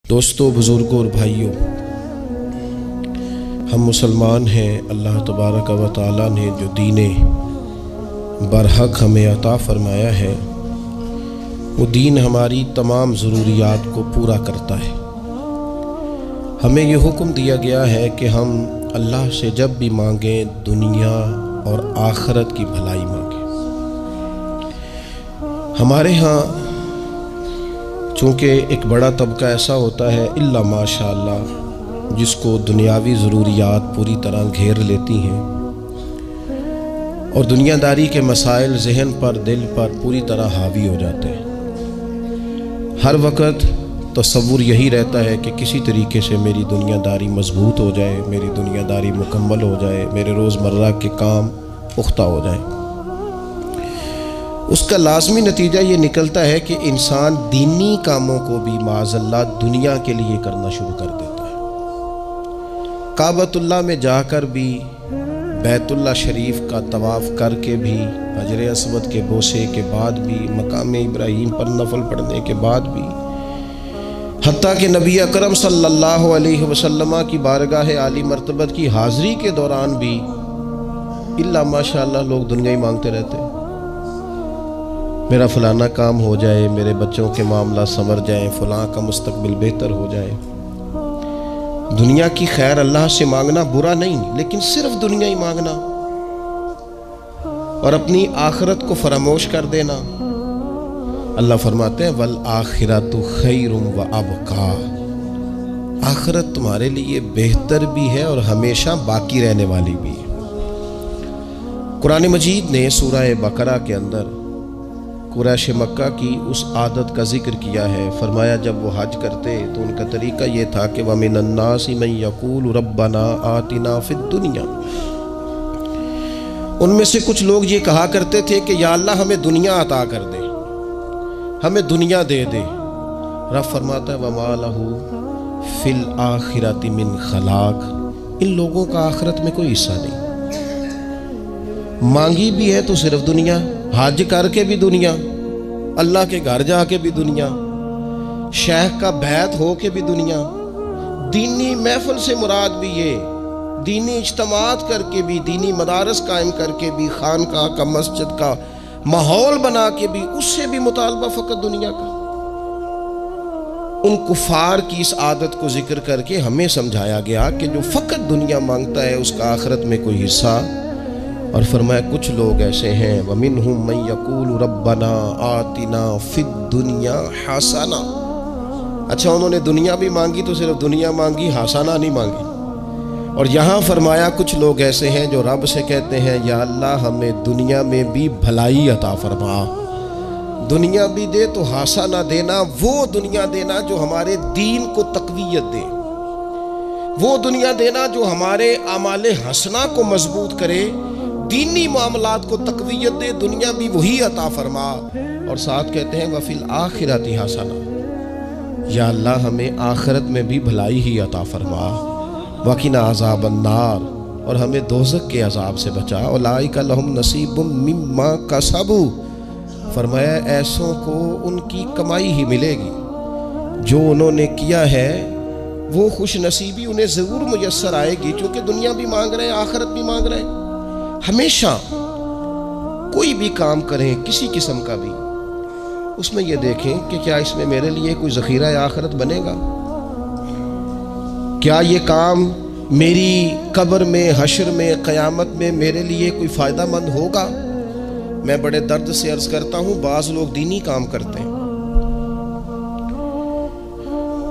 दोस्तों, बुज़ुर्गों और भाइयों, हम मुसलमान हैं। अल्लाह तबारक व तआला ने जो दीने बरहक हमें अता फ़रमाया है, वो दीन हमारी तमाम ज़रूरियात को पूरा करता है। हमें ये हुक्म दिया गया है कि हम अल्लाह से जब भी मांगें, दुनिया और आखिरत की भलाई मांगें। हमारे यहाँ चूँकि एक बड़ा तबका ऐसा होता है इल्ला माशाअल्लाह जिसको दुनियावी ज़रूरियात पूरी तरह घेर लेती हैं और दुनियादारी के मसाइल जहन पर, दिल पर पूरी तरह हावी हो जाते हैं। हर वक्त तसव्वुर यही रहता है कि किसी तरीके से मेरी दुनियादारी मजबूत हो जाए, मेरी दुनियादारी मुकम्मल हो जाए, मेरे रोज़मर्रा के काम पुख्ता हो जाए। उसका लाज़मी नतीजा ये निकलता है कि इंसान दीनी कामों को भी माज़अल्लाह दुनिया के लिए करना शुरू कर देता है। काबतुल्लाह में जाकर भी, बैतुल्लाह शरीफ का तवाफ़ करके भी, हजर अस्वद के बोसे के बाद भी, मकाम इब्राहीम पर नफल पढ़ने के बाद भी, हत्ता कि नबी अकरम सल्लल्लाहु अलैहि वसल्लम की बारगाह आली मर्तबत की हाज़री के दौरान भी इल्ला माशाअल्लाह लोग दुनिया ही मांगते रहते हैं। मेरा फ़लाना काम हो जाए, मेरे बच्चों के मामला संवर जाएं, फ़लाँ का मुस्तकबिल बेहतर हो जाए। दुनिया की खैर अल्लाह से मांगना बुरा नहीं, लेकिन सिर्फ दुनिया ही मांगना और अपनी आखिरत को फरामोश कर देना। अल्लाह फरमाते हैं वल आखिरतु खैरुम व अबका, आखिरत तुम्हारे लिए बेहतर भी है और हमेशा बाकी रहने वाली भी है। कुरान मजीद ने सूरह बकरा के अंदर कुरैश मक्का की उस आदत का जिक्र किया है। फरमाया जब वो हज करते तो उनका तरीका ये था कि वमिनन्नासि मन यक़ूलु रब्बना आतिना फिद दुनिया, उनमें से कुछ लोग ये कहा करते थे कि या अल्लाह हमें दुनिया अता कर दे, हमें दुनिया दे दे। रब फरमाता है वमा लहू फिल आखिरति मिन खलाक, इन लोगों का आखिरत में कोई हिस्सा नहीं। मांगी भी है तो सिर्फ दुनिया, हज करके भी दुनिया, अल्लाह के घर जाके भी दुनिया, शेख का बैत हो के भी दुनिया, दीनी महफिल से मुराद भी ये, दीनी इज्तमात करके भी, दीनी मदारस कायम करके भी, खानकाह का, मस्जिद का माहौल बना के भी, उससे भी मुतालबा फ़कत दुनिया का। उन कुफार की इस आदत को जिक्र करके हमें समझाया गया कि जो फ़कत दुनिया मांगता है उसका आखिरत में कोई हिस्सा। और फरमाया कुछ लोग ऐसे हैं वमिनहुम मन यक़ूलु रब्बना आतिना फिद दुनिया हसना। अच्छा, उन्होंने दुनिया भी मांगी तो सिर्फ दुनिया मांगी, हसना नहीं मांगी। और यहाँ फरमाया कुछ लोग ऐसे हैं जो रब से कहते हैं या अल्लाह हमें दुनिया में भी भलाई अता फरमा, दुनिया भी दे तो हसना देना, वो दुनिया देना जो हमारे दीन को तक़वियत दे, वो दुनिया देना जो हमारे आमाले हसना को मजबूत करे, दीनी मामलात को तक़वियत दे, दुनिया भी वही अता फरमा। और साथ कहते हैं वफिल आखिरति हसना, या अल्लाह हमें आखिरत में भी भलाई ही अता फरमा, वकिना अज़ाब अन्नार, और हमें दोज़ख के अज़ाब से बचा। उलाइका लहुम नसीबुम मिम्मा कसबू, फरमाया ऐसों को उनकी कमाई ही मिलेगी, जो उन्होंने किया है वो खुश नसीबी उन्हें ज़रूर मुयस्सर आएगी। चूँकि दुनिया भी मांग रहे हैं, आखिरत भी मांग रहे हैं। हमेशा कोई भी काम करें किसी किस्म का भी, उसमें यह देखें कि क्या इसमें मेरे लिए कोई ज़ख़ीरा आखिरत बनेगा, क्या ये काम मेरी कब्र में, हश्र में, क़यामत में मेरे लिए कोई फ़ायदा मंद होगा। मैं बड़े दर्द से अर्ज़ करता हूँ, बाज़ लोग दीनी काम करते हैं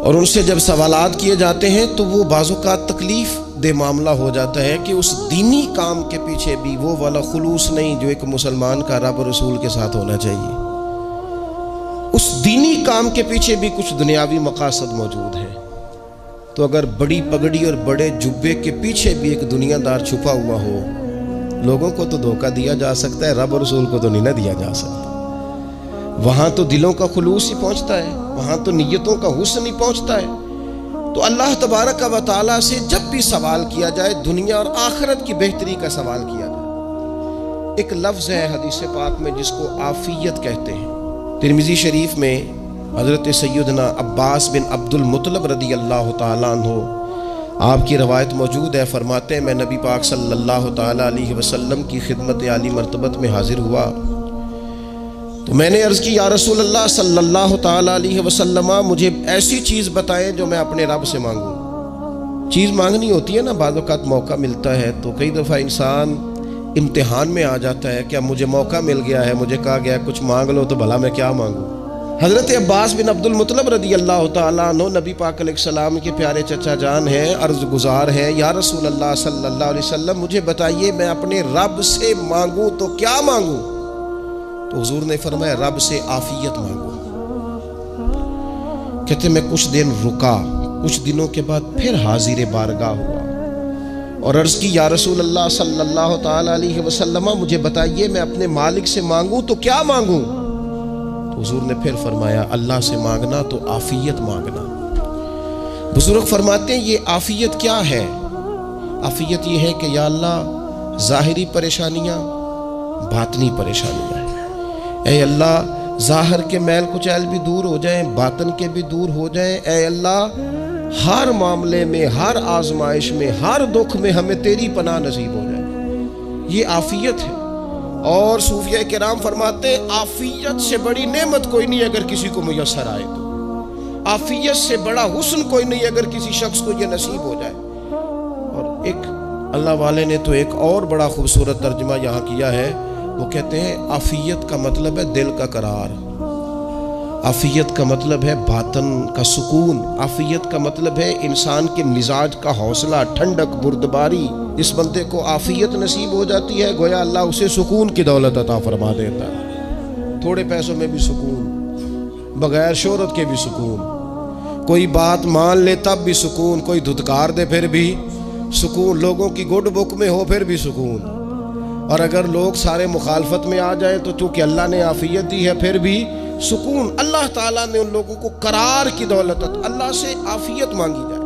और उनसे जब सवालात किए जाते हैं तो वो बाज़ों का तकलीफ़ दे मामला हो जाता है कि उस दीनी काम के पीछे भी वो वाला खुलूस नहीं जो एक मुसलमान का रब और रसूल के साथ होना चाहिए। उस दीनी काम के पीछे भी कुछ दुनियावी मकासद मौजूद हैं। तो अगर बड़ी पगड़ी और बड़े जुब्बे के पीछे भी एक दुनियादार छुपा हुआ हो, लोगों को तो धोखा दिया जा सकता है, रब और रसूल को तो नहीं ना दिया जा सकता। वहाँ तो दिलों का खुलूस ही पहुँचता है, वहाँ तो नीयतों का हुस्न ही पहुँचता है। तो अल्लाह तबारक व तआला से जब भी सवाल किया जाए, दुनिया और आखिरत की बेहतरी का सवाल किया जाए। एक लफ्ज़ है हदीस पाक में जिसको आफियत कहते हैं। तिरमिज़ी शरीफ में हज़रत सैयदना अब्बास बिन अब्दुल मुत्तलब रदी अल्लाह ताला अन्हु, आपकी रवायत मौजूद है, फरमाते हैं मैं नबी पाक सल्लल्लाहु ताला अलैहि वसल्लम की खिदमत आली मरतबत में हाजिर हुआ तो मैंने अर्ज़ की, या रसूल अल्लाह सल्लल्लाहु ताला अलैहि वसल्लम, मुझे ऐसी चीज़ बताएं जो मैं अपने रब से मांगूँ। चीज़ मांगनी होती है ना, बाद वक़्त मौका मिलता है तो कई दफ़ा इंसान इम्तिहान में आ जाता है, क्या मुझे मौका मिल गया है, मुझे कहा गया कुछ मांग लो तो भला मैं क्या मांगूँ। हज़रत अब्बास बिन अब्दुल मुत्तलब रदी अल्लाह ताला अन्हु नबी पाक अलैहिस्सलाम के प्यारे चचा जान हैं, अर्ज़ गुज़ार हैं, या रसूल अल्लाह सल्लल्लाहु अलैहि वसल्लम, मुझे बताइए मैं अपने रब से मांगूँ तो क्या मांगूँ। तो हुज़ूर ने फरमाया, रब से आफियत मांगो। कहते मैं कुछ दिन रुका, कुछ दिनों के बाद फिर हाजिर बारगाह हुआ और अर्ज़ की, या रसूल अल्लाह सल्लल्लाहु ताला अलैहि वसल्लम, मुझे बताइए मैं अपने मालिक से मांगूँ तो क्या मांगूँ। तो हुज़ूर ने फिर फरमाया, अल्लाह से मांगना तो आफियत मांगना। बुजुर्ग फरमाते हैं ये आफियत क्या है। आफियत ये है कि या अल्लाह ज़ाहिरी परेशानियाँ, बातनी परेशानियाँ, ऐ अल्लाह ज़ाहिर के मैल कुचैल भी दूर हो जाएं, बातन के भी दूर हो जाएं। ऐ अल्लाह हर मामले में, हर आजमाइश में, हर दुख में हमें तेरी पनाह नसीब हो जाए। ये आफियत है। और सूफिया किराम फरमाते हैं आफियत से बड़ी नेमत कोई नहीं अगर किसी को मुयस्सर आए तो। आफियत से बड़ा हुस्न कोई नहीं अगर किसी शख्स को ये नसीब हो जाए। और एक अल्लाह वाले ने तो एक और बड़ा खूबसूरत तर्जुमा यहाँ किया है, वो कहते हैं आफियत का मतलब है दिल का करार, आफियत का मतलब है बातन का सुकून, आफियत का मतलब है इंसान के मिजाज का हौसला, ठंडक, बुर्दबारी। जिस बंदे को आफियत नसीब हो जाती है गोया अल्लाह उसे सुकून की दौलत अता फरमा देता है। थोड़े पैसों में भी सुकून, बगैर शोहरत के भी सुकून, कोई बात मान ले तब भी सुकून, कोई धुतकार दे फिर भी सुकून, लोगों की गुड बुक में हो फिर भी सुकून। और अगर लोग सारे मुखालफत में आ जाए तो चूंकि अल्लाह ने आफियत दी है फिर भी सुकून। अल्लाह ताला ने उन लोगों को करार की दौलत, अल्लाह से आफियत मांगी जाए।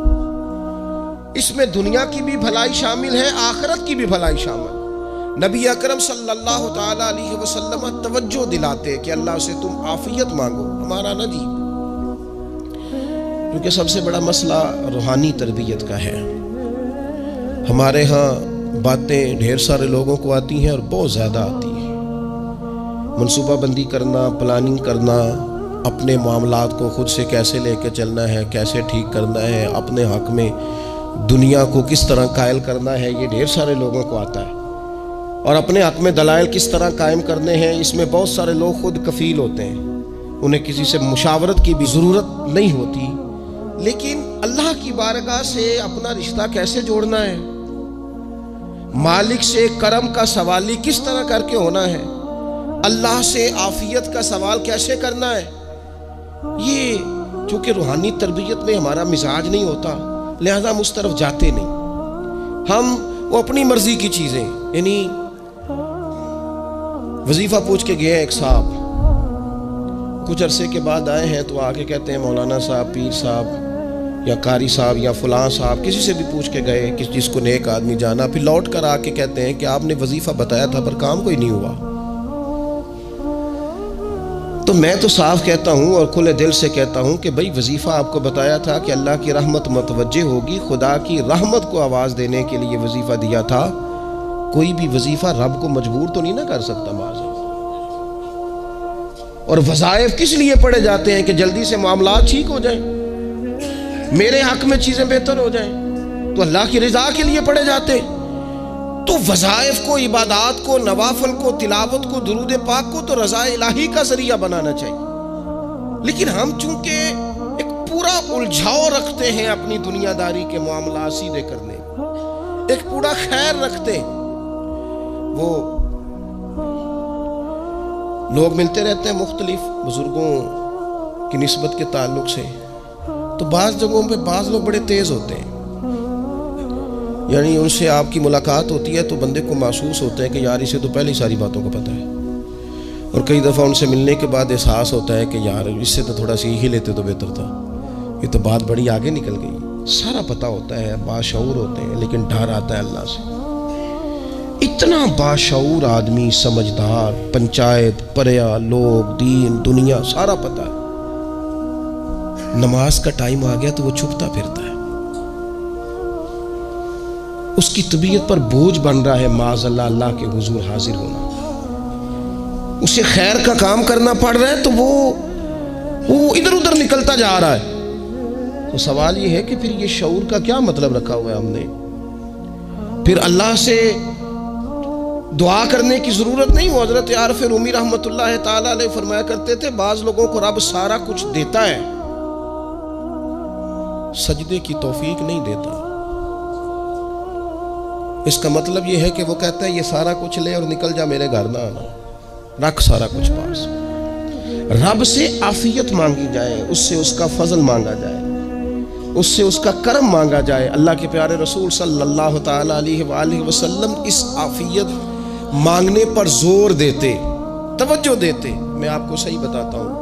इसमें दुनिया की भी भलाई शामिल है, आखिरत की भी भलाई शामिल। नबी अकरम सल्लल्लाहु ताला अलैहि वसल्लम तवज्जो दिलाते कि अल्लाह से तुम आफियत मांगो, हमारा ना जी। क्योंकि सबसे बड़ा मसला रूहानी तरबियत का है। हमारे यहाँ बातें ढेर सारे लोगों को आती हैं और बहुत ज़्यादा आती हैं। मनसूबाबंदी करना, प्लानिंग करना, अपने मामलात को ख़ुद से कैसे लेके चलना है, कैसे ठीक करना है, अपने हक़ में दुनिया को किस तरह कायल करना है, ये ढेर सारे लोगों को आता है। और अपने हक़ में दलाइल किस तरह कायम करने हैं, इसमें बहुत सारे लोग खुद कफ़ील होते हैं, उन्हें किसी से मुशावरत की भी ज़रूरत नहीं होती। लेकिन अल्लाह की बारगाह से अपना रिश्ता कैसे जोड़ना है, मालिक से करम का सवाली किस तरह करके होना है, अल्लाह से आफियत का सवाल कैसे करना है, ये चूँकि रूहानी तरबियत में हमारा मिजाज नहीं होता, लिहाजा हम उस तरफ जाते नहीं। हम वो अपनी मर्जी की चीज़ें, यानी वजीफ़ा पूछ के गए एक साहब, कुछ अरसे के बाद आए हैं तो आके कहते हैं मौलाना साहब, पीर साहब या कारी साहब या फलां साहब, किसी से भी पूछ के गए कि जिसको नेक आदमी जाना, फिर लौट कर आके कहते हैं कि आपने वजीफ़ा बताया था पर काम कोई नहीं हुआ। तो मैं तो साफ कहता हूँ और खुले दिल से कहता हूँ कि भाई वजीफ़ा आपको बताया था कि अल्लाह की रहमत मतवज्जे होगी, खुदा की रहमत को आवाज़ देने के लिए वजीफ़ा दिया था। कोई भी वजीफ़ा रब को मजबूर तो नहीं ना कर सकता माज़। और वज़ाइफ किस लिए पढ़े जाते हैं कि जल्दी से मामला ठीक हो जाए, मेरे हक में चीज़ें बेहतर हो जाएं, तो अल्लाह की रज़ा के लिए पढ़े जाते। तो वज़ाइफ को, इबादात को, नवाफल को, तिलावत को, दुरूद पाक को तो रज़ा इलाही का ज़रिया बनाना चाहिए। लेकिन हम चूंकि एक पूरा उलझाव रखते हैं अपनी दुनियादारी के मामला सीधे करने, एक पूरा खैर रखते हैं। वो लोग मिलते रहते हैं मुख्तलिफ बुजुर्गों की निस्बत के ताल्लुक से, तो बाज़ जगहों पे बाज़ लोग बड़े तेज़ होते हैं, यानी उनसे आपकी मुलाकात होती है तो बंदे को महसूस होता है कि यार इसे तो पहले ही सारी बातों को पता है। और कई दफ़ा उनसे मिलने के बाद एहसास होता है कि यार इससे तो थोड़ा सीख ही लेते तो बेहतर था, ये तो बात बड़ी आगे निकल गई। सारा पता होता है, बाशऊर होते हैं, लेकिन डर आता है अल्लाह से। इतना बाशऊर आदमी, समझदार, पंचायत, परया, लोग, दीन, दुनिया सारा पता है, नमाज का टाइम आ गया तो वो छुपता फिरता है। उसकी तबीयत पर बोझ बन रहा है माज़अल्लाह अल्लाह के हुजूर हाजिर होना। उसे खैर का काम करना पड़ रहा है तो वो इधर उधर निकलता जा रहा है। तो सवाल ये है कि फिर ये शऊर का क्या मतलब रखा हुआ है हमने? फिर अल्लाह से दुआ करने की जरूरत नहीं। वो हजरत आरिफ रूमी रहमतुल्लाह ताला अलैह फरमाया करते थे, बाज लोगों को रब सारा कुछ देता है, सजदे की तौफीक नहीं देता। इसका मतलब यह है कि वो कहता है ये सारा कुछ ले और निकल जा, मेरे घर ना आना, रख सारा कुछ पास। रब से आफियत मांगी जाए, उससे उसका फजल मांगा जाए, उससे उसका करम मांगा जाए। अल्लाह के प्यारे रसूल सल्लल्लाहु ताला अलैहि वसल्लम इस आफियत मांगने पर जोर देते, तवज्जो देते। मैं आपको सही बताता हूं,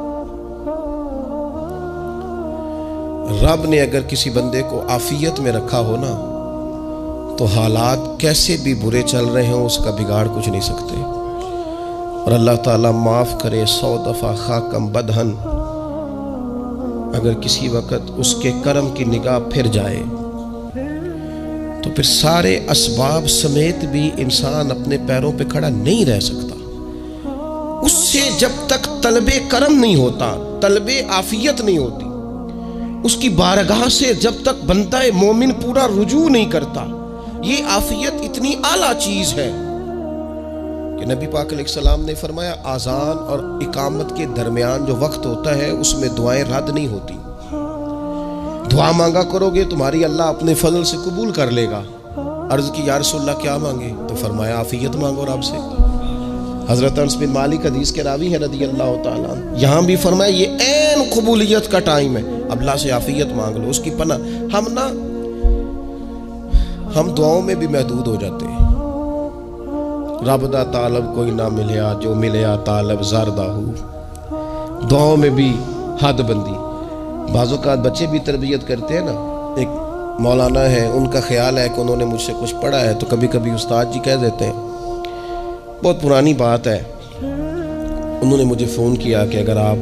रब ने अगर किसी बंदे को आफियत में रखा हो ना, तो हालात कैसे भी बुरे चल रहे हों उसका बिगाड़ कुछ नहीं सकते। और अल्लाह ताला माफ़ करे 100 दफ़ा खाकम बदहन, अगर किसी वक़्त उसके करम की निगाह फिर जाए तो फिर सारे असबाब समेत भी इंसान अपने पैरों पे खड़ा नहीं रह सकता। उससे जब तक तलबे करम नहीं होता, तलबे आफियत नहीं होती, उसकी बारगाह से जब तक बंदा मोमिन पूरा रुजू नहीं करता, ये आफियत इतनी आला चीज है कि नबी पाक अलैहिस्सलाम ने फरमाया आज़ान और इकामत के दरमियान जो वक्त होता है उसमें दुआएं रद्द नहीं होती। दुआ मांगा करोगे तुम्हारी अल्लाह अपने फजल से कबूल कर लेगा। अर्ज की या रसूलल्लाह क्या मांगे? तो फरमाया आफियत मांगो रब से। हजरत अनस बिन मालिक हदीस के रावी है रदी अल्लाह तआला, यहाँ भी फरमाया ये ऐन कबूलियत का टाइम है, अल्लाह से आफियत मांग लो, उसकी पनाह। हम दुआओं में भी महदूद हो जाते हैं। रब दा तालब कोई ना मिलया, जो मिलया तालब ज़रदाहू। दुआओं में भी हद बंदी। बाज़ों का बच्चे भी तरबियत करते हैं ना। एक मौलाना है, उनका ख्याल है कि उन्होंने मुझसे कुछ पढ़ा है तो कभी कभी उस्ताद जी कह देते हैं, बहुत पुरानी बात है, उन्होंने मुझे फ़ोन किया कि अगर आप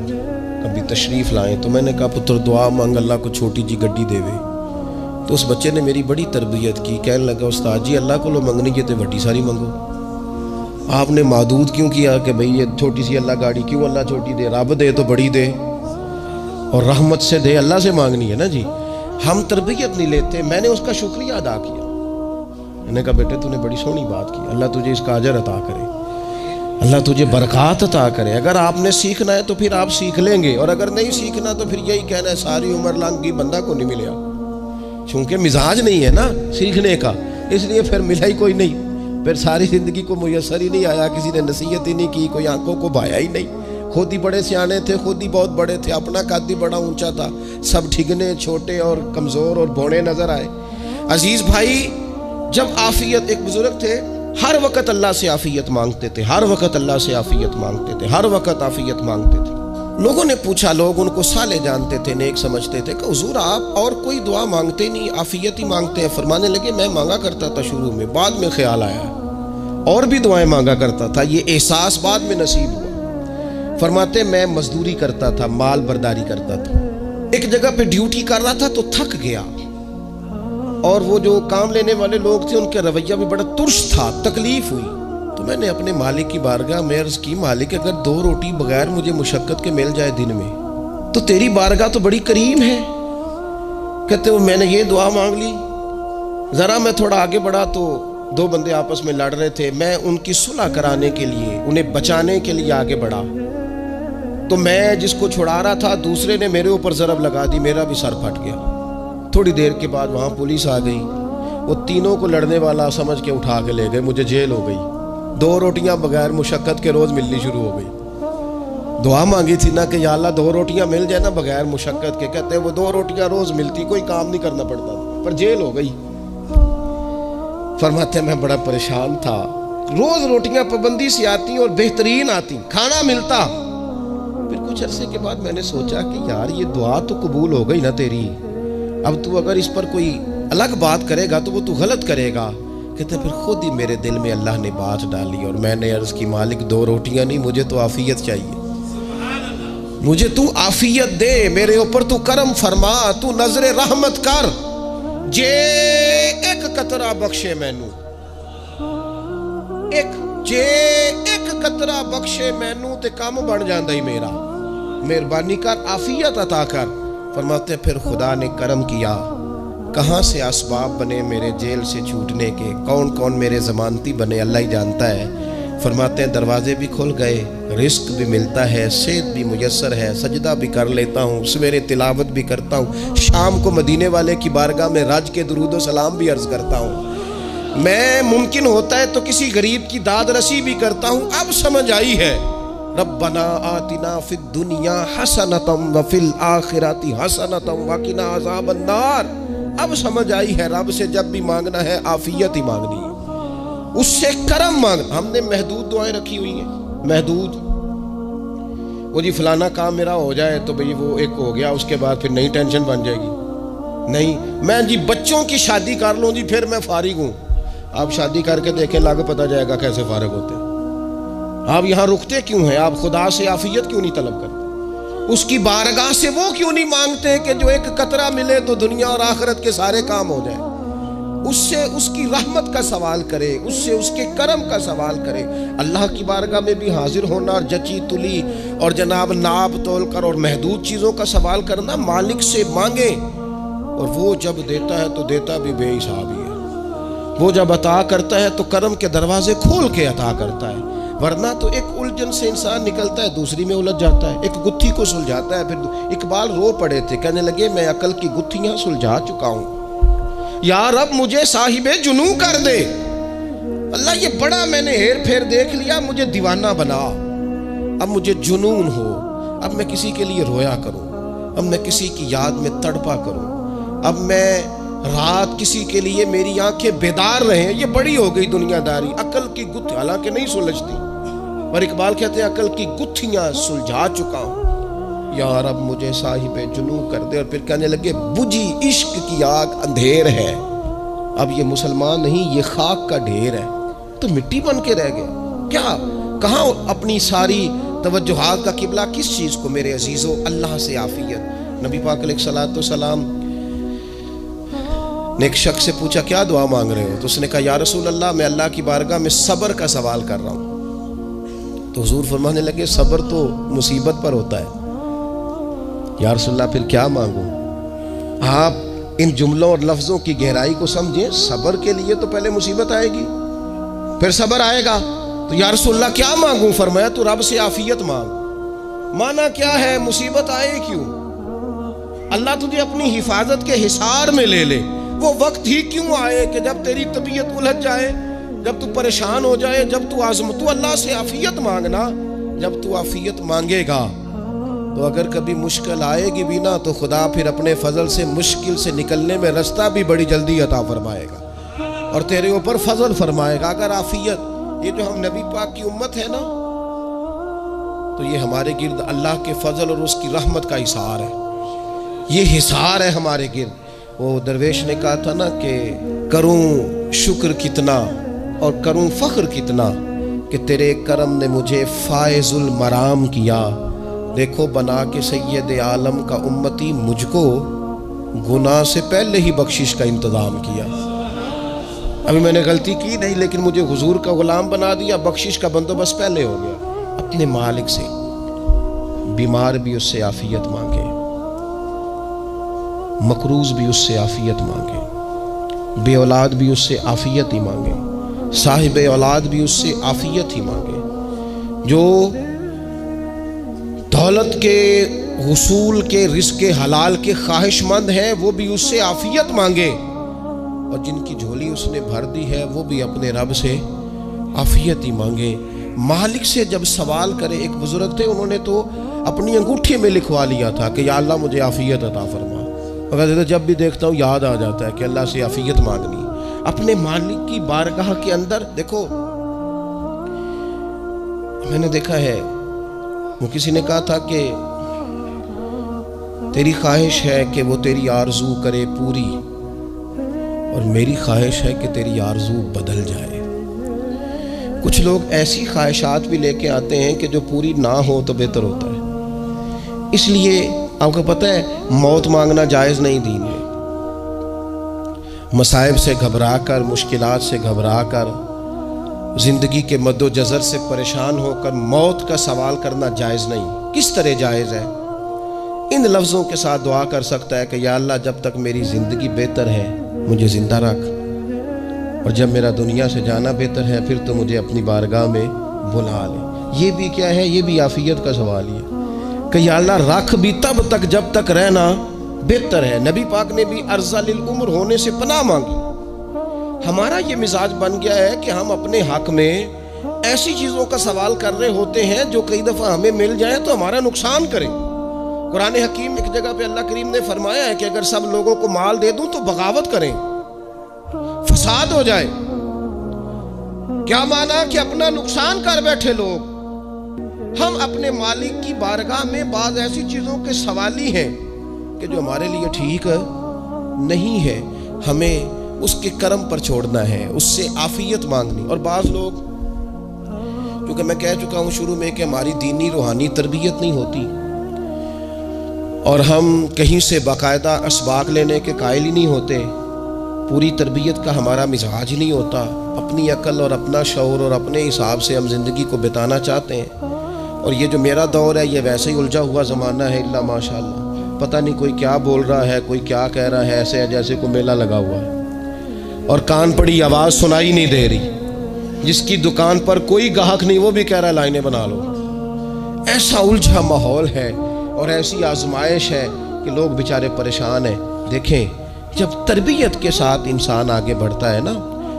कभी तशरीफ़ लाएं, तो मैंने कहा पुत्र दुआ मांग अल्लाह को छोटी जी गड्डी देवे। तो उस बच्चे ने मेरी बड़ी तरबियत की, कहने लगा उस्ताद जी अल्लाह को लो मंगनी है तो वड्डी सारी मंगो, आपने मादूद क्यों किया कि भाई ये छोटी सी अल्लाह गाड़ी क्यों अल्लाह छोटी दे, रब दे तो बड़ी दे और रहमत से दे, अल्लाह से मांगनी है ना जी। हम तरबियत नहीं लेते। मैंने उसका शुक्रिया अदा किया, मैंने कहा बेटे तूने बड़ी सोहनी बात की, अल्लाह तुझे इसका अजर अता करे, अल्लाह तुझे बरकत अता करे। अगर आपने सीखना है तो फिर आप सीख लेंगे, और अगर नहीं सीखना तो फिर यही कहना है सारी उम्र लंघ गई बंदा को नहीं मिला, क्योंकि मिजाज नहीं है ना सीखने का, इसलिए फिर मिला ही कोई नहीं। फिर सारी जिंदगी को मुयसर ही नहीं आया, किसी ने नसीहत ही नहीं की, कोई आंखों को भाया ही नहीं। खुद ही बड़े सियाने थे, खुद ही बहुत बड़े थे, अपना कद ही बड़ा ऊंचा था, सब ठिगने छोटे और कमज़ोर और बौने नजर आए। अजीज भाई, जब आफियत, एक बुजुर्ग थे हर वक़्त अल्लाह से आफियत मांगते थे, हर वक़्त अल्लाह से आफियत मांगते थे, हर वक़्त आफियत मांगते थे। लोगों ने पूछा, लोग उनको साले जानते थे, नेक समझते थे कि हुजूर आप और कोई दुआ मांगते नहीं, आफियत ही मांगते हैं। फरमाने लगे मैं मांगा करता था शुरू में, बाद में ख्याल आया और भी दुआएं मांगा करता था, ये एहसास बाद में नसीब हुआ। फरमाते मैं मजदूरी करता था, माल बर्दारी करता था, एक जगह पे ड्यूटी कर रहा था तो थक गया, और वो जो काम लेने वाले लोग थे उनका रवैया भी बड़ा तुर्श था, तकलीफ हुई। तो मैंने अपने मालिक की बारगाह में अर्ज की, मालिक अगर 2 रोटी बगैर मुझे मुशक्कत के मिल जाए दिन में तो तेरी बारगाह तो बड़ी करीम है। कहते वो मैंने ये दुआ मांग ली, जरा मैं थोड़ा आगे बढ़ा तो 2 बंदे आपस में लड़ रहे थे, मैं उनकी सुलह कराने के लिए, उन्हें बचाने के लिए आगे बढ़ा, तो मैं जिसको छुड़ा रहा था दूसरे ने मेरे ऊपर ज़रब लगा दी, मेरा भी सर फट गया। थोड़ी देर के बाद वहाँ पुलिस आ गई, वो तीनों को लड़ने वाला समझ के उठा के ले गए, मुझे जेल हो गई। 2 रोटियां बगैर मुशक्कत के रोज़ मिलनी शुरू हो गई। दुआ मांगी थी ना कि या अल्लाह 2 रोटियां मिल जाए ना बगैर मुशक्कत के, कहते वो 2 रोटियां रोज़ मिलती, कोई काम नहीं करना पड़ता, पर जेल हो गई। फरमाते मैं बड़ा परेशान था, रोज़ रोटियां पाबंदी से आती और बेहतरीन आती, खाना मिलता। फिर कुछ अरसे के बाद मैंने सोचा कि यार ये दुआ तो कबूल हो गई ना तेरी, अब तू अगर इस पर कोई अलग बात करेगा तो वो तू गलत करेगा। कहते फिर खुद ही मेरे दिल में अल्लाह ने बात डाली और मैंने अर्ज की मालिक 2 रोटियां नहीं, मुझे तो आफियत चाहिए, मुझे तू आफियत दे, मेरे ऊपर तू करम फरमा, तू नजरे रहमत कर, जे एक कतरा बख्शे मैनू, एक कतरा बख्शे मैनू ते काम बन जाता ही मेरा, मेहरबानी कर, आफियत अता कर। फरमाते फिर खुदा ने करम किया, कहाँ से असबाब बने मेरे जेल से छूटने के, कौन कौन मेरे जमानती बने अल्लाह ही जानता है। फरमाते हैं दरवाजे भी खुल गए, रिस्क भी मिलता है, सेहत भी मुयस्सर है, सजदा भी कर लेता हूँ, सवेरे तिलावत भी करता हूँ, शाम को मदीने वाले की बारगाह में राज के दुरूद व सलाम भी अर्ज करता हूँ, मैं मुमकिन होता है तो किसी गरीब की दाद रसी भी करता हूँ। अब समझ आई है, रब्बना आतिना फिद दुनिया हसनतम व फिल आखिराति हसनतम व किना अज़ाबन नार। अब समझ आई है, रब से जब भी मांगना है आफियत ही मांगनी है, उससे करम मांग। हमने महदूद दुआएं रखी हुई हैं, महदूद, वो जी फलाना काम मेरा हो जाए तो भाई वो एक हो गया, उसके बाद फिर नई टेंशन बन जाएगी। नहीं, मैं जी बच्चों की शादी कर लूँ जी फिर मैं फारिग हूँ। आप शादी करके देखें, लाग पता जाएगा कैसे फारिग होते हैं। आप यहाँ रुकते क्यों हैं? आप खुदा से आफियत क्यों नहीं तलब करते? उसकी बारगाह से वो क्यों नहीं मांगते कि जो एक कतरा मिले तो दुनिया और आखिरत के सारे काम हो जाए? उससे उसकी रहमत का सवाल करे, उससे उसके करम का सवाल करे। अल्लाह की बारगाह में भी हाजिर होना और जची तुली और जनाब नाप तोल कर और महदूद चीज़ों का सवाल करना, मालिक से मांगे। और वो जब देता है तो देता भी बेहिसाब ही है। वो जब अता करता है तो करम के दरवाजे खोल के अता करता है, वरना तो एक उलझन से इंसान निकलता है, दूसरी में उलझ जाता है, एक गुत्थी को सुलझाता है। फिर इकबाल रो पड़े थे, कहने लगे मैं अकल की गुत्थियां सुलझा चुका हूं, यार अब मुझे साहिबे जुनू कर दे। अल्लाह ये बड़ा मैंने हेर फेर देख लिया, मुझे दीवाना बना, अब मुझे जुनून हो, अब मैं किसी के लिए रोया करूं, अब मैं किसी की याद में तड़पा करूं, अब मैं रात किसी के लिए मेरी आंखें बेदार रहे। ये बड़ी हो गई दुनियादारी, अकल की गुत्थी, हालांकि नहीं सुलझती, पर इकबाल कहते हैं अकल की गुत्थियां सुलझा चुका हूं, यार अब मुझे साहिबे जुनू कर दे। और फिर कहने लगे बुझी इश्क की आग अंधेर है, अब ये मुसलमान नहीं ये खाक का ढेर है, तो मिट्टी बन के रह गया क्या? कहाँ अपनी सारी तवज्जुहात का किबला किस चीज को? मेरे अजीजों, अल्लाह से आफियत। नबी पाक अलैहिस्सलातु वस्सलाम ने एक शख्स से पूछा क्या दुआ मांग रहे हो? तो उसने कहा या रसूल अल्लाह मैं अल्लाह की बारगाह में सब्र का सवाल कर रहा हूँ। तो हुजूर फरमाने लगे सब्र तो मुसीबत पर होता है। या रसूल अल्लाह फिर क्या मांगूं? आप इन जुमलों और लफ्जों की गहराई को समझें, सब्र के लिए तो पहले मुसीबत आएगी फिर सब्र आएगा। तो या रसूल अल्लाह क्या मांगूं? फरमाया तो रब से आफियत मांग। माना क्या है? मुसीबत आए क्यों? अल्लाह तुझे अपनी हिफाजत के हिसार में ले ले। वो वक्त ही क्यों आए कि जब तेरी तबीयत उलझ जाए, जब तू परेशान हो जाए, जब तू तू अल्लाह से आफियत मांगना। जब तू आफियत मांगेगा तो अगर कभी मुश्किल आएगी भी ना, तो खुदा फिर अपने फजल से मुश्किल से निकलने में रास्ता भी बड़ी जल्दी अता फरमाएगा और तेरे ऊपर फजल फरमाएगा। अगर आफियत, ये जो हम नबी पाक की उम्मत है ना, तो ये हमारे गिर्द अल्लाह के फजल और उसकी रहमत का हिसार है, ये हिसार है हमारे गिर्द। वो दरवेश ने कहा था ना कि करूं शुक्र कितना और करूं फख्र कितना कि तेरे करम ने मुझे फायजुल मराम किया। देखो बना के सैयद आलम का उम्मती मुझको गुनाह से पहले ही बख्शिश का इंतज़ाम किया। अभी मैंने गलती की नहीं, लेकिन मुझे हुजूर का गुलाम बना दिया, बख्शिश का बंदोबस्त पहले हो गया। अपने मालिक से बीमार भी उससे आफियत मांगे, मकरूज भी उससे आफियत मांगे, बे औलाद भी उससे आफियत ही मांगे, साहिब औलाद भी उससे आफियत ही मांगे। जो दौलत के हुसूल के रिज़्क़ हलाल के ख्वाहिशमंद हैं वो भी उससे आफियत मांगे, और जिनकी झोली उसने भर दी है वो भी अपने रब से आफियत ही मांगे। मालिक से जब सवाल करे, एक बुजुर्ग थे उन्होंने तो अपनी अंगूठी में लिखवा लिया था कि या अल्लाह मुझे आफियत अता फरमा। मगर जब भी देखता हूँ याद आ जाता है कि अल्लाह से आफियत मांगनी अपने मालिक की बारगाह के अंदर। देखो मैंने देखा है, वो किसी ने कहा था कि तेरी ख्वाहिश है कि वो तेरी आरजू करे पूरी, और मेरी ख्वाहिश है कि तेरी आरजू बदल जाए। कुछ लोग ऐसी ख्वाहिशात भी लेके आते हैं कि जो पूरी ना हो तो बेहतर होता है, इसलिए आपको पता है मौत मांगना जायज़ नहीं दीन में। मसाइब से घबरा कर, मुश्किलात से घबरा कर, ज़िंदगी के मद्दोजज़र से परेशान होकर मौत का सवाल करना जायज़ नहीं। किस तरह जायज़ है? इन लफ्ज़ों के साथ दुआ कर सकता है कि या अल्लाह जब तक मेरी ज़िंदगी बेहतर है मुझे ज़िंदा रख, और जब मेरा दुनिया से जाना बेहतर है फिर तो मुझे अपनी बारगाह में बुला ले। ये भी क्या है? ये भी आफियत का सवाल ही है कि या अल्लाह रख भी तब तक जब तक रहना बेहतर है। नबी पाक ने भी अर्ज़लिल उम्र होने से पनाह मांगी। हमारा ये मिजाज बन गया है कि हम अपने हक में ऐसी चीज़ों का सवाल कर रहे होते हैं जो कई दफ़ा हमें मिल जाए तो हमारा नुकसान करें। कुरान हकीम एक जगह पे अल्लाह करीम ने फरमाया है कि अगर सब लोगों को माल दे दूं तो बगावत करें, फसाद हो जाए। क्या माना कि अपना नुकसान कर बैठे लोग। हम अपने मालिक की बारगाह में बाज़ ऐसी चीज़ों के सवाली हैं कि जो हमारे लिए ठीक नहीं है, हमें उसके कर्म पर छोड़ना है, उससे आफियत मांगनी। और बाज़ लोग, क्योंकि मैं कह चुका हूँ शुरू में कि हमारी दीनी रूहानी तरबियत नहीं होती और हम कहीं से बाकायदा असबाक लेने के कायल ही नहीं होते, पूरी तरबियत का हमारा मिजाज ही नहीं होता, अपनी अकल और अपना शऊर और अपने हिसाब से हम ज़िंदगी को बिताना चाहते हैं। और ये जो मेरा दौर है ये वैसे ही उलझा हुआ ज़माना है, इल्ला माशाअल्लाह। पता नहीं कोई क्या बोल रहा है, कोई क्या कह रहा है, ऐसे जैसे कोई मेला लगा हुआ है और कान पड़ी आवाज़ सुनाई नहीं दे रही। जिसकी दुकान पर कोई ग्राहक नहीं वो भी कह रहा है लाइनें बना लो। ऐसा उलझा माहौल है और ऐसी आजमाइश है कि लोग बेचारे परेशान हैं। देखें, जब तरबियत के साथ इंसान आगे बढ़ता है ना,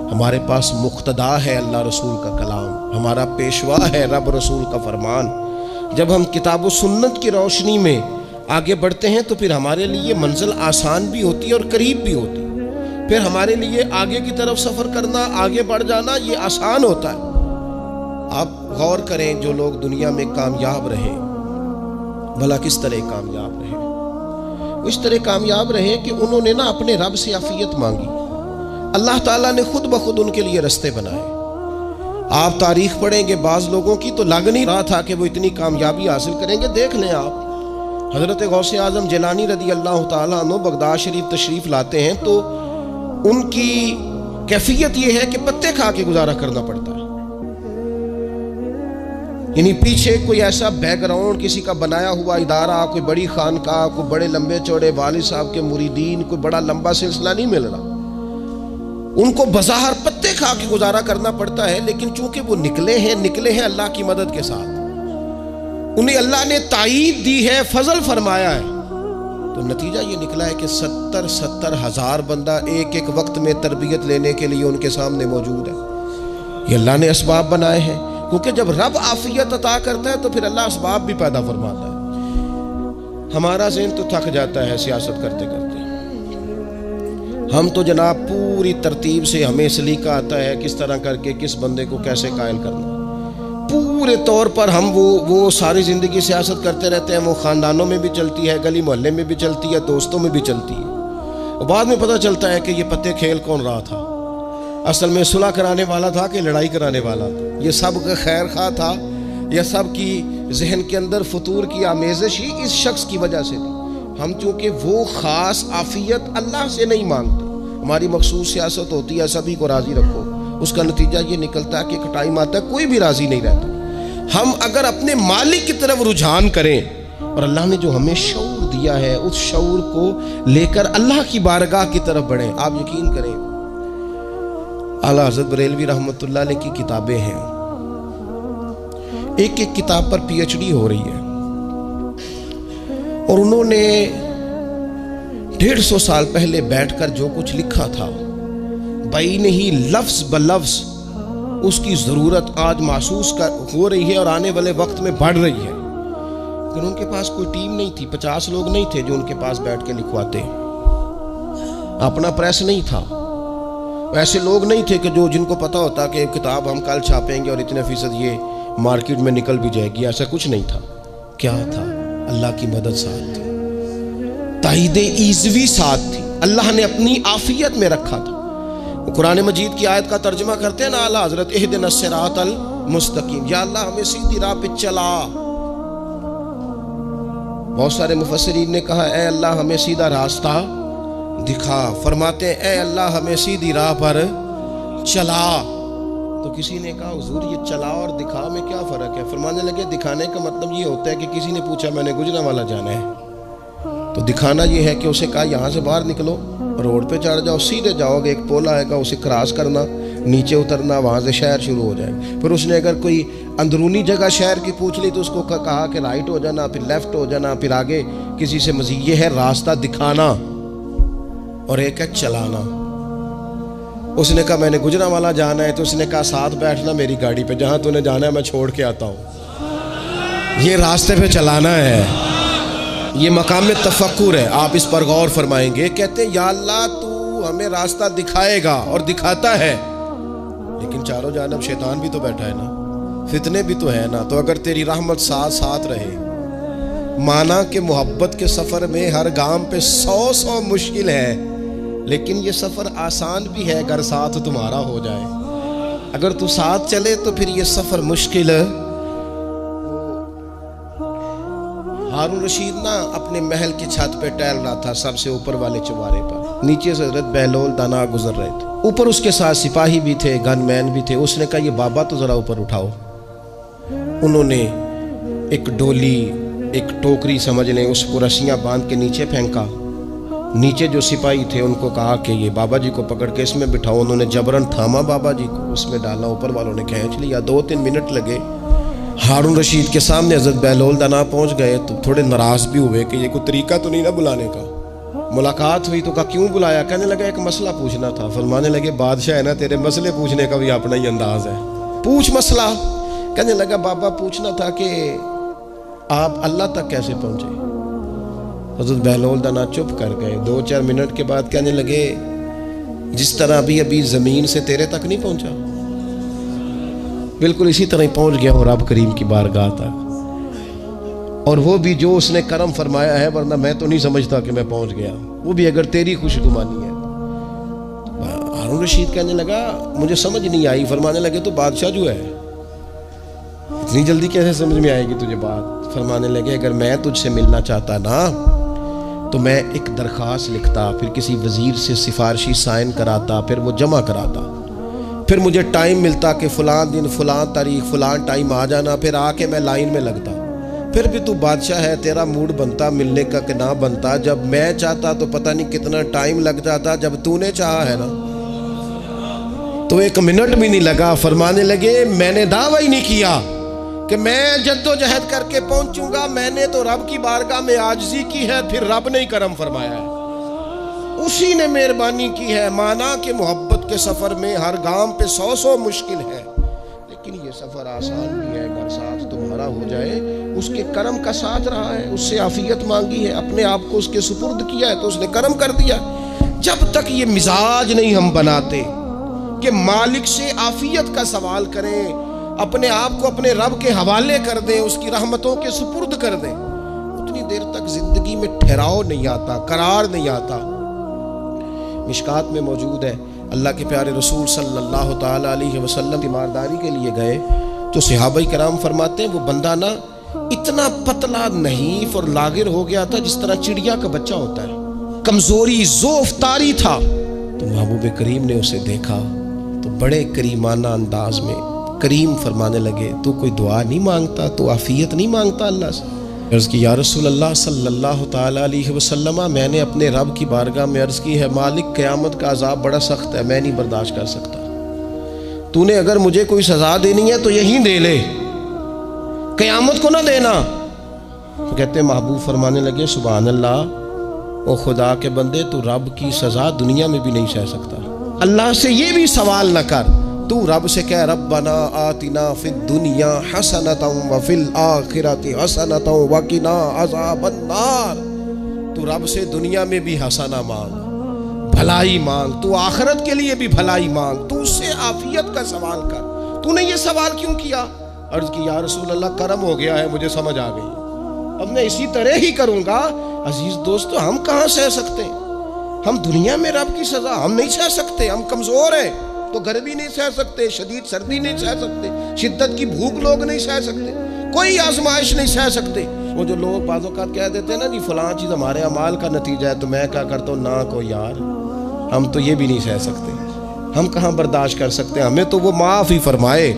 हमारे पास मुक्तदा है अल्लाह रसूल का कलाम, हमारा पेशवा है रब रसूल का फरमान। जब हम किताब व सुन्नत की रोशनी में आगे बढ़ते हैं तो फिर हमारे लिए मंजिल आसान भी होती है और करीब भी होती है। फिर हमारे लिए आगे की तरफ सफ़र करना, आगे बढ़ जाना ये आसान होता है। आप गौर करें, जो लोग दुनिया में कामयाब रहे, भला किस तरह कामयाब रहे? वो इस तरह कामयाब रहे कि उन्होंने ना अपने रब से आफियत मांगी। अल्लाह ताला ने खुद ब खुद उनके लिए रास्ते बनाए। आप तारीख पढ़ेंगे बाज़ लोगों की तो लग नहीं रहा था कि वो इतनी कामयाबी हासिल करेंगे। देख लें आप, हज़रत गौसे आज़म जिलानी रदी अल्लाह ताला अन्हु बगदाद शरीफ तशरीफ़ लाते हैं तो उनकी कैफियत ये है कि पत्ते खा के गुजारा करना पड़ता है। यानी पीछे कोई ऐसा बैकग्राउंड, किसी का बनाया हुआ इदारा, कोई बड़ी खानकाह, कोई बड़े लंबे चौड़े वालिद साहब के मुरीदीन, कोई बड़ा लंबा सिलसिला नहीं मिल रहा। उनको बज़ाहिर पत्ते खा के गुजारा करना पड़ता है, लेकिन चूंकि वो निकले हैं अल्लाह की मदद के साथ। उन्हें अल्लाह ने ताईद दी है, फजल फरमाया है, तो नतीजा ये निकला है कि 70 हज़ार बंदा एक एक वक्त में तरबियत लेने के लिए उनके सामने मौजूद है। ये अल्लाह ने असबाब बनाए हैं, क्योंकि जब रब आफियत अता करता है तो फिर अल्लाह असबाब भी पैदा फरमाता है। हमारा ज़हन तो थक जाता है सियासत करते करते। हम तो जनाब पूरी तरतीब से, हमें सलीका आता है किस तरह करके किस बंदे को कैसे कायल करना। पूरे तौर पर हम वो सारी ज़िंदगी सियासत करते रहते हैं। वो ख़ानदानों में भी चलती है, गली मोहल्ले में भी चलती है, दोस्तों में भी चलती है। और बाद में पता चलता है कि ये पत्ते खेल कौन रहा था, असल में सुलह कराने वाला था कि लड़ाई कराने वाला था। ये सब खैर खा था, यह सब की जहन के अंदर फतूर की आमेज़श ही इस शख्स की वजह से थी। हम चूँकि वो ख़ास आफियत अल्लाह से नहीं मांगते, हमारी मखसूस सियासत होती है सभी को राज़ी रखो। उसका नतीजा ये निकलता है कि एक टाइम आता है कोई भी राज़ी नहीं रहता। हम अगर अपने मालिक की तरफ रुझान करें और अल्लाह ने जो हमें शऊर दिया है उस शऊर को लेकर अल्लाह की बारगाह की तरफ बढ़ें, आप यकीन करें, आला हज़रत बरेलवी रहमतुल्लाह अलैह की किताबें हैं, एक एक किताब पर PhD हो रही है और उन्होंने 150 साल पहले बैठकर जो कुछ लिखा था बैन ही लफ्ज़ ब लफ्ज़ उसकी ज़रूरत आज महसूस हो रही है और आने वाले वक्त में बढ़ रही है। लेकिन उनके पास कोई टीम नहीं थी, 50 लोग नहीं थे जो उनके पास बैठ के लिखवाते, अपना प्रेस नहीं था, ऐसे लोग नहीं थे कि जिनको पता होता कि किताब हम कल छापेंगे और इतने फीसद ये मार्केट में निकल भी जाएगी। ऐसा कुछ नहीं था। क्या था? अल्लाह की मदद साथ थी, ताईद ईज़वी साथ थी, अल्लाह ने अपनी आफियत में रखा था। कुरान मजीद की आयत का तर्जुमा करते हैं ना आला हज़रत, इहदिनस सिरातल मुस्तकीम, या अल्लाह हमें सीधी राह पे चला। बहुत सारे मुफस्सिरीन ने कहा ए अल्लाह हमें सीधा रास्ता दिखा। फरमाते हैं ए अल्लाह हमें सीधी राह पर चला। तो किसी ने कहा हुजूर ये चला और दिखा में क्या फ़र्क है? फरमाने लगे दिखाने का मतलब ये होता है कि किसी ने पूछा मैंने गुजरांवाला जाना है, तो दिखाना ये है कि उसे कहा यहाँ से बाहर निकलो, रोड पे चढ़ जाओ, सीधे जाओगे, एक पोल आएगा उसे क्रॉस करना, नीचे उतरना, वहाँ से शहर शुरू हो जाएगा। फिर उसने अगर कोई अंदरूनी जगह शहर की पूछ ली तो उसको कहा कि राइट हो जाना, फिर लेफ्ट हो जाना, फिर आगे किसी से मज़ीद। ये है रास्ता दिखाना और एक है चलाना। उसने कहा मैंने गुजरांवाला जाना है, तो उसने कहा साथ बैठना मेरी गाड़ी पे, जहाँ तूने जाना है मैं छोड़ के आता हूँ। ये रास्ते पे चलाना है, ये मकाम तफक्कुर है। आप इस पर गौर फरमाएंगे। कहते हैं या अल्लाह तू हमें रास्ता दिखाएगा और दिखाता है, लेकिन चारों जानब शैतान भी तो बैठा है ना, फितने भी तो है ना। तो अगर तेरी रहमत साथ साथ रहे, माना कि मोहब्बत के सफ़र में हर गांव पे 100 मुश्किल है, लेकिन ये सफ़र आसान भी है अगर साथ तुम्हारा हो जाए। अगर तू साथ चले तो फिर ये सफ़र मुश्किल है। हारून रशीद ना अपने महल की छत पे टहल रहा था, सबसे ऊपर वाले चौबारे पर। नीचे से हज़रत बहलोल दाना गुजर रहे थे, ऊपर उसके साथ सिपाही भी थे, गनमैन भी थे। उसने कहा ये बाबा तो ज़रा ऊपर उठाओ। उन्होंने एक डोली, एक टोकरी समझ लें, उसको रस्सियाँ बांध के नीचे फेंका। नीचे जो सिपाही थे उनको कहा कि ये बाबा जी को पकड़ के इसमें बिठाओ। उन्होंने जबरन थामा बाबा जी को, उसमें डाला, ऊपर वालों ने खींच लिया। 2-3 मिनट लगे। हारून रशीद के सामने हज़रत बहलोल दाना पहुंच गए तो थोड़े नाराज़ भी हुए कि ये कोई तरीका तो नहीं ना बुलाने का। मुलाकात हुई तो कहा क्यों बुलाया? कहने लगा एक मसला पूछना था। फरमाने लगे बादशाह है ना, तेरे मसले पूछने का भी अपना ही अंदाज है, पूछ मसला। कहने लगा बाबा पूछना था कि आप अल्लाह तक कैसे पहुंचे? हज़रत बहलोल दाना चुप कर गए। 2-4 मिनट के बाद कहने लगे जिस तरह अभी ज़मीन से तेरे तक नहीं पहुंचा, बिल्कुल इसी तरह ही पहुंच गया और रब करीम की बारगाह तक। और वो भी जो उसने करम फरमाया है, वरना मैं तो नहीं समझता कि मैं पहुंच गया, वो भी अगर तेरी खुशगुमानी है। हारून रशीद कहने लगा मुझे समझ नहीं आई। फरमाने लगे तो बादशाह जो है, इतनी जल्दी कैसे समझ में आएगी तुझे बात? फरमाने लगे अगर मैं तुझसे मिलना चाहता ना तो मैं एक दरख्वास्त लिखता, फिर किसी वजीर से सिफारशी साइन कराता, फिर वो जमा कराता, फिर मुझे टाइम मिलता कि फ़लाँ दिन फ़लाँ तारीख फ़लाँ टाइम आ जाना, फिर आके मैं लाइन में लगता। फिर भी तू बादशाह है, तेरा मूड बनता मिलने का कि ना बनता। जब मैं चाहता तो पता नहीं कितना टाइम लग जाता, जब तूने चाहा है ना तो 1 मिनट भी नहीं लगा। फरमाने लगे मैंने दावा ही नहीं किया कि मैं जद्दोजहद करके पहुंचूंगा, मैंने तो रब की बारगाह में आजिज़ी की है, फिर रब ने ही करम फरमाया है, उसी ने मेहरबानी की है। माना कि मोहब्बत के सफ़र में हर गांव पे 100 मुश्किल है, लेकिन ये सफ़र आसान भी है अगर साथ तुम्हारा हो जाए। उसके करम का साथ रहा है, उससे आफियत मांगी है, अपने आप को उसके सुपुर्द किया है तो उसने करम कर दिया। जब तक ये मिजाज नहीं हम बनाते कि मालिक से आफियत का सवाल करें, अपने आप को अपने रब के हवाले कर दें, उसकी रहमतों के सुपुर्द कर दें, उतनी देर तक जिंदगी में ठहराव नहीं आता, करार नहीं आता। मिशकात में मौजूद है, अल्लाह के प्यारे रसूल सल्लल्लाहु ताला अलैहि वसल्लम तीमारदारी के लिए गए तो सहाबाए किराम फरमाते हैं वो बंदा ना इतना पतला नहीफ और लागिर हो गया था जिस तरह चिड़िया का बच्चा होता है, कमजोरी ज़ोफ़तारी था। तो महबूब करीम ने उसे देखा तो बड़े करीमाना अंदाज में करीम फरमाने लगे तू कोई दुआ नहीं मांगता, तू आफियत नहीं मांगता अल्लाह से? अर्ज़ की या रसूल अल्लाह सल्लल्लाहु ताला अलैहि वसल्लम, मैंने अपने रब की बारगाह में अर्ज़ की है मालिक क़यामत का अज़ाब बड़ा सख्त है, मैं नहीं बर्दाश्त कर सकता, तूने अगर मुझे कोई सज़ा देनी है तो यहीं दे ले, क़यामत को ना देना। तो कहते महबूब फरमाने लगे सुभान अल्लाह, ओ खुदा के बंदे तू रब की सज़ा दुनिया में भी नहीं सह सकता, अल्लाह से ये भी सवाल न कर, तू रब से कह रब्बना आतिना फिद दुनिया हसनतम व फिल आखिरति हसनतम व किना अज़ाबन नार। तू रब से दुनिया में भी हसना मांग, भलाई मांग, तू आखिरत के लिए भी भलाई मांग, तू उससे आफियत का सवाल कर। तूने ये सवाल क्यों किया? अर्ज़ की या रसूल अल्लाह करम हो गया है, मुझे समझ आ गई, अब मैं इसी तरह ही करूँगा। अजीज़ दोस्तों हम कहाँ सह सकते हैं? हम दुनिया में रब की सज़ा हम नहीं सह सकते, हम कमज़ोर हैं तो गर्मी नहीं सह सकते, शदीद सर्दी नहीं सह सकते, शिद्दत की भूख लोग नहीं सह सकते, कोई आजमाइश नहीं सह सकते। वो जो लोग बाज़ औक़ात कह देते हैं ना जी फ़लाँ चीज़ हमारे अमाल का नतीजा है, तो मैं क्या करता हूँ ना को यार, हम तो ये भी नहीं सह सकते, हम कहाँ बर्दाश्त कर सकते हैं, हमें तो वो माफ़ ही फरमाए,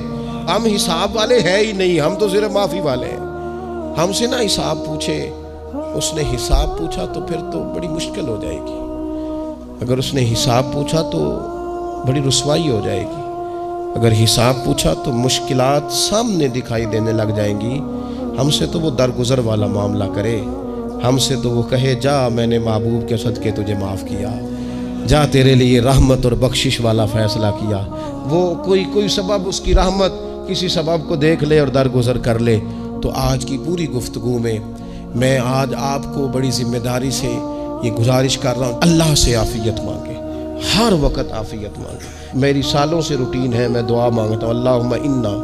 हम हिसाब वाले हैं ही नहीं, हम तो सिर्फ माफ़ी वाले हैं। हमसे ना हिसाब पूछे, उसने हिसाब पूछा तो फिर तो बड़ी मुश्किल हो जाएगी, अगर उसने हिसाब पूछा तो बड़ी रुसवाई हो जाएगी, अगर हिसाब पूछा तो मुश्किलात सामने दिखाई देने लग जाएंगी। हमसे तो वो दरगुजर वाला मामला करे, हमसे तो वो कहे जा मैंने महबूब के सदके तुझे माफ़ किया, जा तेरे लिए रहमत और बख्शिश वाला फ़ैसला किया। वो कोई सबब, उसकी रहमत किसी सबब को देख ले और दरगुजर कर ले। तो आज की पूरी गुफ्तगू में मैं आज आपको बड़ी ज़िम्मेदारी से ये गुजारिश कर रहा हूँ, अल्लाह से आफ़ियत मांगे, हर वक्त आफ़ियत मांगे। मेरी सालों से रूटीन है, मैं दुआ मांगता हूँ अल्लाहुम्मा इन्ना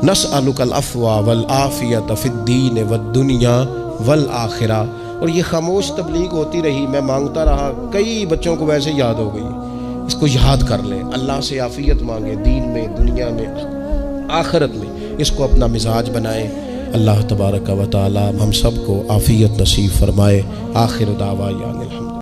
नस्अलुकल अफ़वा वल आफ़ियत फ़िद्दीन वद्दुनिया वल आखिरा। और ये खामोश तबलीग होती रही, मैं मांगता रहा, कई बच्चों को वैसे याद हो गई। इसको याद कर ले, अल्लाह से आफ़ियत मांगे, दीन में, दुनिया में, आखिरत में, इसको अपना मिजाज बनाए। अल्लाह तबारक व तआला हम सबको आफ़ियत नसीब फरमाए। आखिर दावा यानिल हम्द।